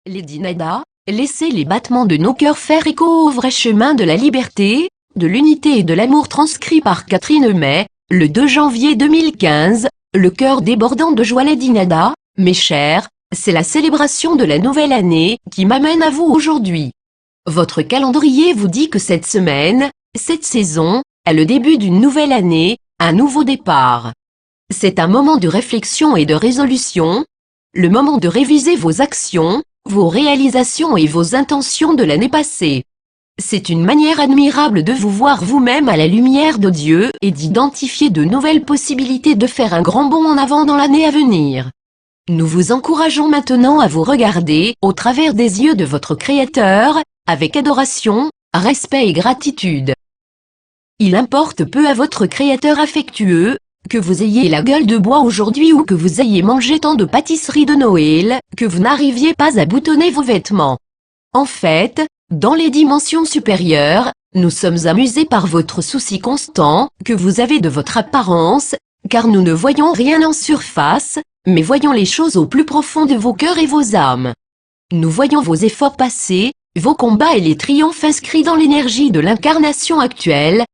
Lady Nada, laissez les battements de nos cœurs faire écho au vrai chemin de la liberté, de l'unité et de l'amour transcrit par Catherine May, le 2 janvier 2015, le cœur débordant de joie. Lady Nada, mes chers, c'est la célébration de la nouvelle année qui m'amène à vous aujourd'hui. Votre calendrier vous dit que cette semaine, cette saison, est le début d'une nouvelle année, un nouveau départ. C'est un moment de réflexion et de résolution, le moment de réviser vos actions, vos réalisations et vos intentions de l'année passée. C'est une manière admirable de vous voir vous-même à la lumière de Dieu et d'identifier de nouvelles possibilités de faire un grand bond en avant dans l'année à venir. Nous vous encourageons maintenant à vous regarder au travers des yeux de votre Créateur, avec adoration, respect et gratitude. Il importe peu à votre Créateur affectueux, que vous ayez la gueule de bois aujourd'hui ou que vous ayez mangé tant de pâtisseries de Noël, que vous n'arriviez pas à boutonner vos vêtements. En fait, dans les dimensions supérieures, nous sommes amusés par votre souci constant, que vous avez de votre apparence, car nous ne voyons rien en surface, mais voyons les choses au plus profond de vos cœurs et vos âmes. Nous voyons vos efforts passés, vos combats et les triomphes inscrits dans l'énergie de l'incarnation actuelle.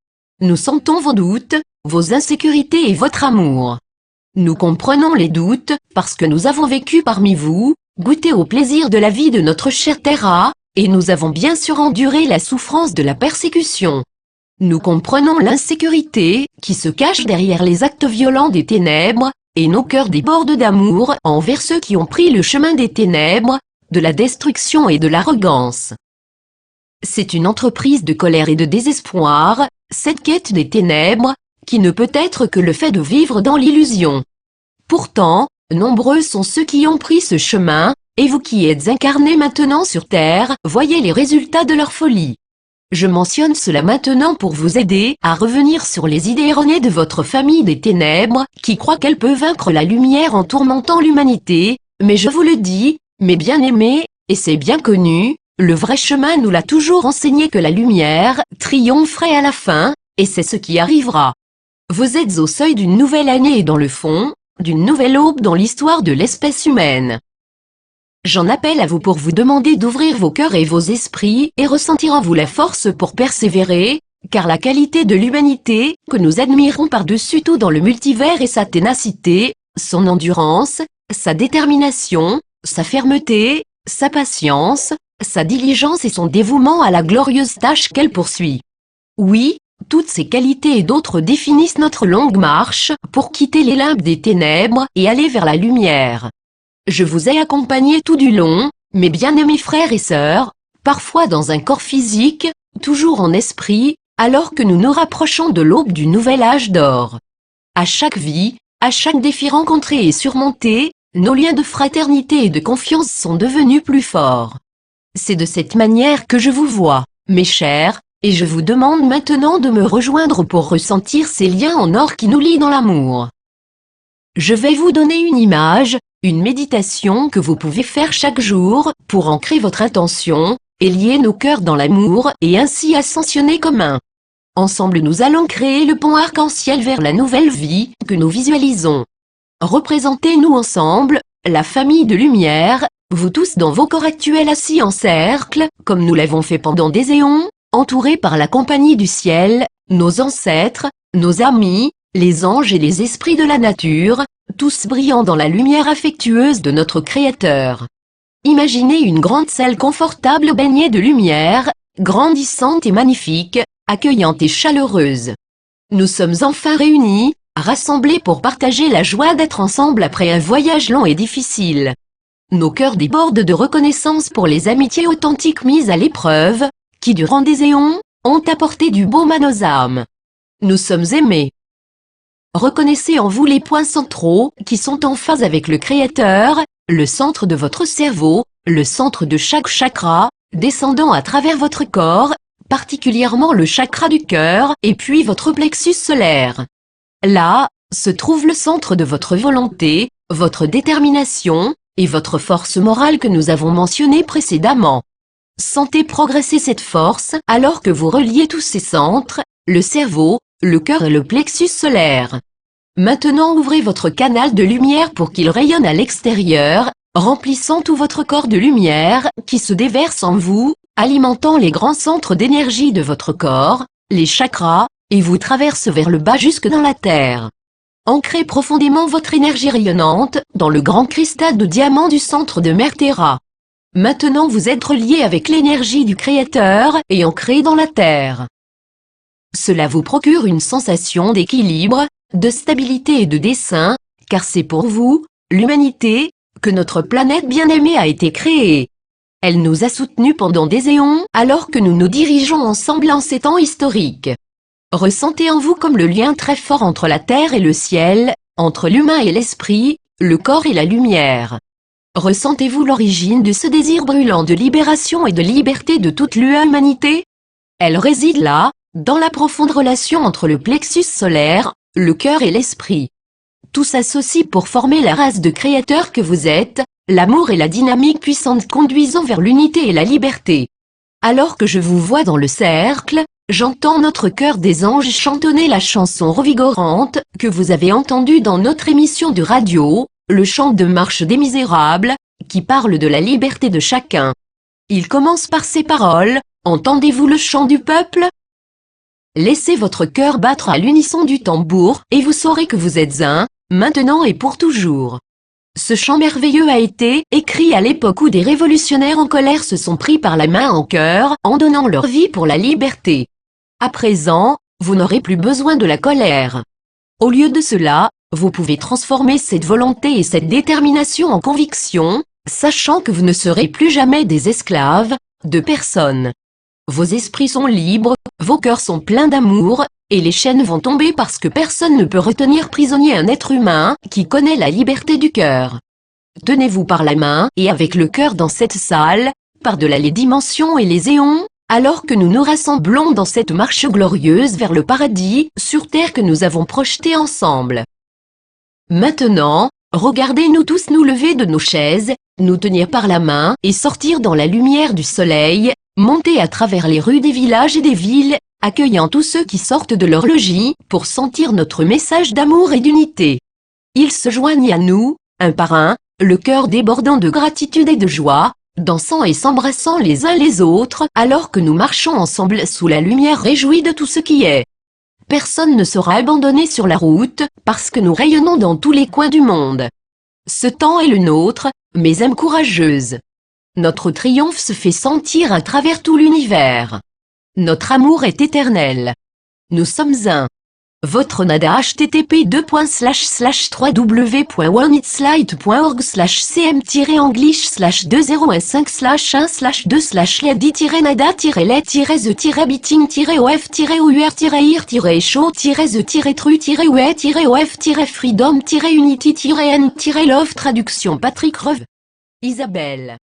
Nous sentons vos doutes, vos insécurités et votre amour. Nous comprenons les doutes, parce que nous avons vécu parmi vous, goûté au plaisir de la vie de notre chère Terra, et nous avons bien sûr enduré la souffrance de la persécution. Nous comprenons l'insécurité, qui se cache derrière les actes violents des ténèbres, et nos cœurs débordent d'amour envers ceux qui ont pris le chemin des ténèbres, de la destruction et de l'arrogance. C'est une entreprise de colère et de désespoir, cette quête des ténèbres, qui ne peut être que le fait de vivre dans l'illusion. Pourtant, nombreux sont ceux qui ont pris ce chemin, et vous qui êtes incarnés maintenant sur Terre, voyez les résultats de leur folie. Je mentionne cela maintenant pour vous aider à revenir sur les idées erronées de votre famille des ténèbres, qui croit qu'elle peut vaincre la lumière en tourmentant l'humanité, mais je vous le dis, mes bien-aimés, et c'est bien connu, le vrai chemin nous l'a toujours enseigné que la lumière triompherait à la fin, et c'est ce qui arrivera. Vous êtes au seuil d'une nouvelle année et dans le fond, d'une nouvelle aube dans l'histoire de l'espèce humaine. J'en appelle à vous pour vous demander d'ouvrir vos cœurs et vos esprits et ressentir en vous la force pour persévérer, car la qualité de l'humanité, que nous admirons par-dessus tout dans le multivers est sa ténacité, son endurance, sa détermination, sa fermeté, sa patience, sa diligence et son dévouement à la glorieuse tâche qu'elle poursuit. Oui, toutes ces qualités et d'autres définissent notre longue marche pour quitter les limbes des ténèbres et aller vers la lumière. Je vous ai accompagné tout du long, mes bien-aimés frères et sœurs, parfois dans un corps physique, toujours en esprit, alors que nous nous rapprochons de l'aube du nouvel âge d'or. À chaque vie, à chaque défi rencontré et surmonté, nos liens de fraternité et de confiance sont devenus plus forts. C'est de cette manière que je vous vois, mes chers, et je vous demande maintenant de me rejoindre pour ressentir ces liens en or qui nous lient dans l'amour. Je vais vous donner une image, une méditation que vous pouvez faire chaque jour pour ancrer votre intention et lier nos cœurs dans l'amour et ainsi ascensionner comme un. Ensemble nous allons créer le pont arc-en-ciel vers la nouvelle vie que nous visualisons. Représentez-nous ensemble, la famille de lumière, vous tous dans vos corps actuels assis en cercle, comme nous l'avons fait pendant des éons, entourés par la compagnie du ciel, nos ancêtres, nos amis, les anges et les esprits de la nature, tous brillants dans la lumière affectueuse de notre Créateur. Imaginez une grande salle confortable baignée de lumière, grandissante et magnifique, accueillante et chaleureuse. Nous sommes enfin réunis, rassemblés pour partager la joie d'être ensemble après un voyage long et difficile. Nos cœurs débordent de reconnaissance pour les amitiés authentiques mises à l'épreuve, qui durant des éons, ont apporté du baume à nos âmes. Nous sommes aimés. Reconnaissez en vous les points centraux qui sont en phase avec le Créateur, le centre de votre cerveau, le centre de chaque chakra, descendant à travers votre corps, particulièrement le chakra du cœur et puis votre plexus solaire. Là, se trouve le centre de votre volonté, votre détermination, et votre force morale que nous avons mentionnée précédemment. Sentez progresser cette force alors que vous reliez tous ces centres, le cerveau, le cœur et le plexus solaire. Maintenant ouvrez votre canal de lumière pour qu'il rayonne à l'extérieur, remplissant tout votre corps de lumière qui se déverse en vous, alimentant les grands centres d'énergie de votre corps, les chakras, et vous traverse vers le bas jusque dans la terre. Ancrez profondément votre énergie rayonnante dans le grand cristal de diamant du centre de Mère Terra. Maintenant vous êtes relié avec l'énergie du Créateur et ancré dans la terre. Cela vous procure une sensation d'équilibre, de stabilité et de dessein, car c'est pour vous, l'humanité, que notre planète bien-aimée a été créée. Elle nous a soutenus pendant des éons alors que nous nous dirigeons ensemble en ces temps historiques. Ressentez en vous comme le lien très fort entre la terre et le ciel, entre l'humain et l'esprit, le corps et la lumière. Ressentez-vous l'origine de ce désir brûlant de libération et de liberté de toute l'humanité? Elle réside là, dans la profonde relation entre le plexus solaire, le cœur et l'esprit. Tout s'associe pour former la race de créateurs que vous êtes, l'amour et la dynamique puissante conduisant vers l'unité et la liberté. Alors que je vous vois dans le cercle, j'entends notre cœur des anges chantonner la chanson revigorante que vous avez entendue dans notre émission de radio, le chant de marche des misérables, qui parle de la liberté de chacun. Il commence par ces paroles, entendez-vous le chant du peuple? Laissez votre cœur battre à l'unisson du tambour et vous saurez que vous êtes un, maintenant et pour toujours. Ce chant merveilleux a été écrit à l'époque où des révolutionnaires en colère se sont pris par la main en cœur en donnant leur vie pour la liberté. À présent, vous n'aurez plus besoin de la colère. Au lieu de cela, vous pouvez transformer cette volonté et cette détermination en conviction, sachant que vous ne serez plus jamais des esclaves, de personne. Vos esprits sont libres, vos cœurs sont pleins d'amour, et les chaînes vont tomber parce que personne ne peut retenir prisonnier un être humain qui connaît la liberté du cœur. Tenez-vous par la main et avec le cœur dans cette salle, par-delà les dimensions et les éons, alors que nous nous rassemblons dans cette marche glorieuse vers le paradis sur terre que nous avons projeté ensemble. Maintenant, regardez-nous tous nous lever de nos chaises, nous tenir par la main et sortir dans la lumière du soleil, monter à travers les rues des villages et des villes, accueillant tous ceux qui sortent de leur logis pour sentir notre message d'amour et d'unité. Ils se joignent à nous, un par un, le cœur débordant de gratitude et de joie, dansant et s'embrassant les uns les autres alors que nous marchons ensemble sous la lumière réjouie de tout ce qui est. Personne ne sera abandonné sur la route parce que nous rayonnons dans tous les coins du monde. Ce temps est le nôtre, mes âmes courageuses. Notre triomphe se fait sentir à travers tout l'univers. Notre amour est éternel. Nous sommes un. Votre nada http://www.1it/0.5/201/5/2/let-the-show-the-tru-we-of-freedom-unity-n-love. Traduction Patrick Reve. Isabelle.